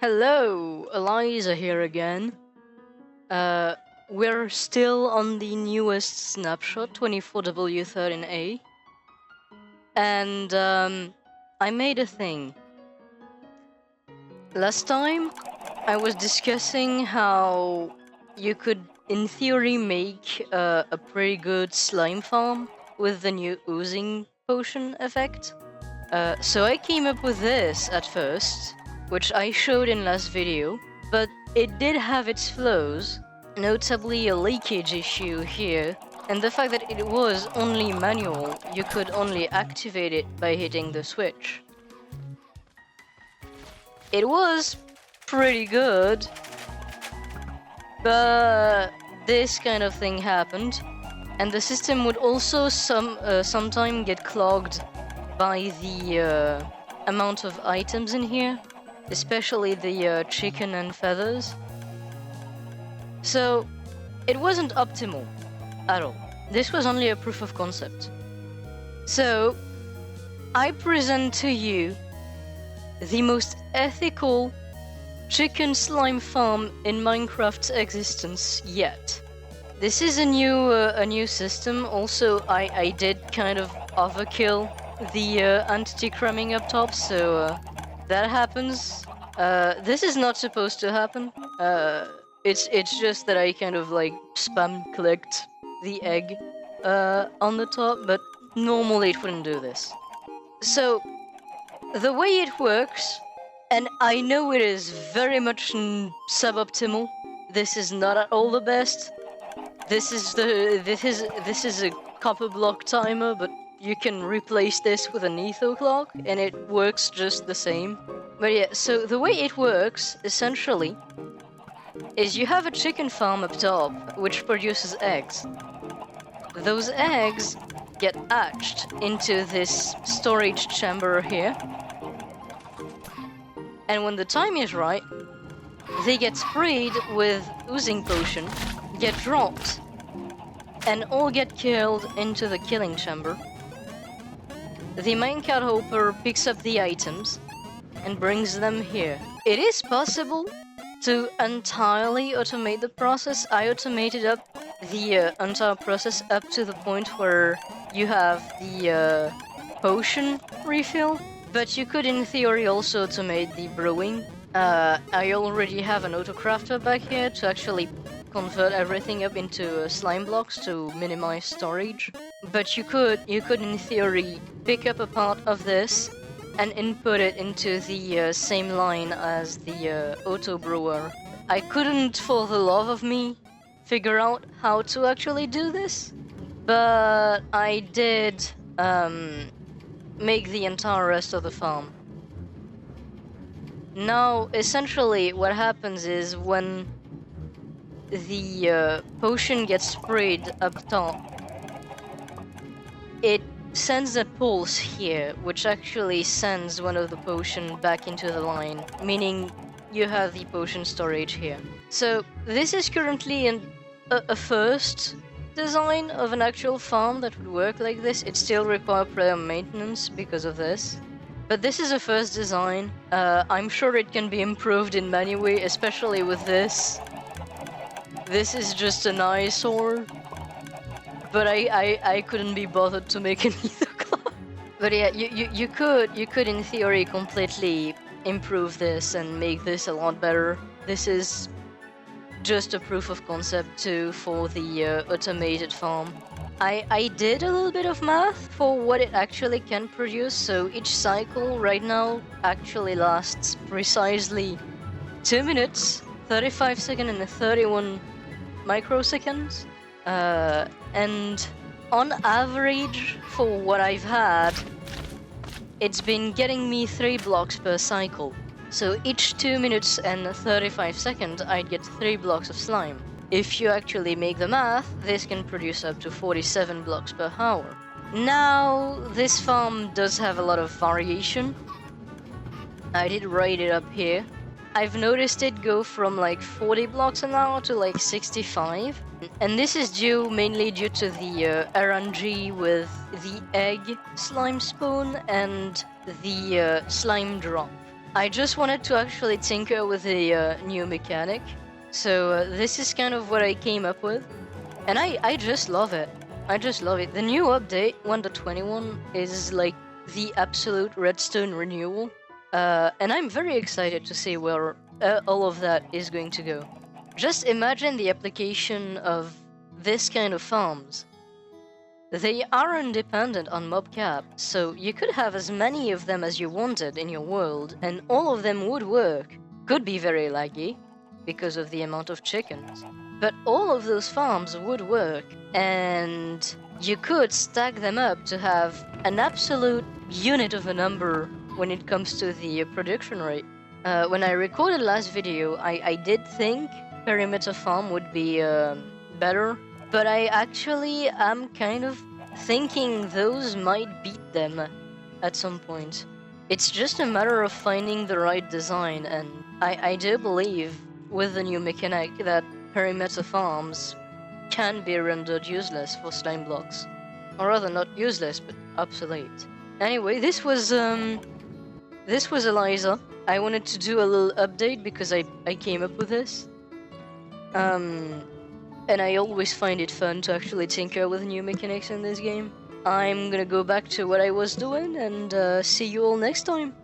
Hello, Eliza here again. We're still on the newest snapshot, 24W13A. And, I made a thing. Last time, I was discussing how you could, in theory, make a pretty good slime farm with the new Oozing potion effect. So I came up with this at first, which I showed in last video, but it did have its flaws, notably a leakage issue here, and the fact that it was only manual, you could only activate it by hitting the switch. It was pretty good, but this kind of thing happened, and the system would also sometime get clogged by the amount of items in here, especially the chicken and feathers. So it wasn't optimal at all. This was only a proof of concept. So I present to you the most ethical chicken slime farm in Minecraft's existence yet. This is a new system. Also, I did kind of overkill the anti-cramming up top, so that happens. This is not supposed to happen. It's just that I kind of like spam clicked the egg on the top, but normally it wouldn't do this. So the way it works, and I know it is very much suboptimal. This is not at all the best. This is a copper block timer, but you can replace this with an etho clock, and it works just the same. But yeah, so the way it works, essentially, is you have a chicken farm up top, which produces eggs. Those eggs get hatched into this storage chamber here, and when the time is right, they get sprayed with oozing potion, get dropped, and all get killed into the killing chamber. The minecart hopper picks up the items and brings them here. It is possible to entirely automate the process. I automated up the entire process up to the point where you have the potion refill, but you could in theory also automate the brewing. I already have an autocrafter back here to actually convert everything up into slime blocks to minimize storage. But you could in theory pick up a part of this and input it into the same line as the auto brewer. I couldn't for the love of me figure out how to actually do this, but I did make the entire rest of the farm. Now, essentially, what happens is when the potion gets sprayed up top, it sends a pulse here, which actually sends one of the potion back into the line, meaning you have the potion storage here. So this is currently a first design of an actual farm that would work like this. It still requires player maintenance because of this. But this is a first design. I'm sure it can be improved in many ways, especially with this. This is just an eyesore. But I couldn't be bothered to make an ether clock. But yeah, you could in theory completely improve this and make this a lot better. This is just a proof of concept too for the automated farm. I did a little bit of math for what it actually can produce, so each cycle right now actually lasts precisely 2 minutes, 35 seconds and 31 microseconds. And on average, for what I've had, it's been getting me 3 blocks per cycle. So each 2 minutes and 35 seconds, I'd get 3 blocks of slime. If you actually make the math, this can produce up to 47 blocks per hour. Now, this farm does have a lot of variation. I did write it up here. I've noticed it go from like 40 blocks an hour to like 65. And this is mainly due to the RNG with the egg slime spawn and the slime drop. I just wanted to actually tinker with the new mechanic. So this is kind of what I came up with. And I just love it. I just love it. The new update, 1.21, is like the absolute redstone renewal. And I'm very excited to see where all of that is going to go. Just imagine the application of this kind of farms. They are independent on mobcap, so you could have as many of them as you wanted in your world, and all of them would work. Could be very laggy, because of the amount of chickens. But all of those farms would work, and you could stack them up to have an absolute unit of a number when it comes to the production rate. When I recorded last video, I did think perimeter farm would be better, but I actually am kind of thinking those might beat them at some point. It's just a matter of finding the right design, and I do believe with the new mechanic that perimeter farms can be rendered useless for slime blocks. Or rather, not useless, but obsolete. Anyway, this was Eliza. I wanted to do a little update because I came up with this. And I always find it fun to actually tinker with new mechanics in this game. I'm gonna go back to what I was doing and see you all next time.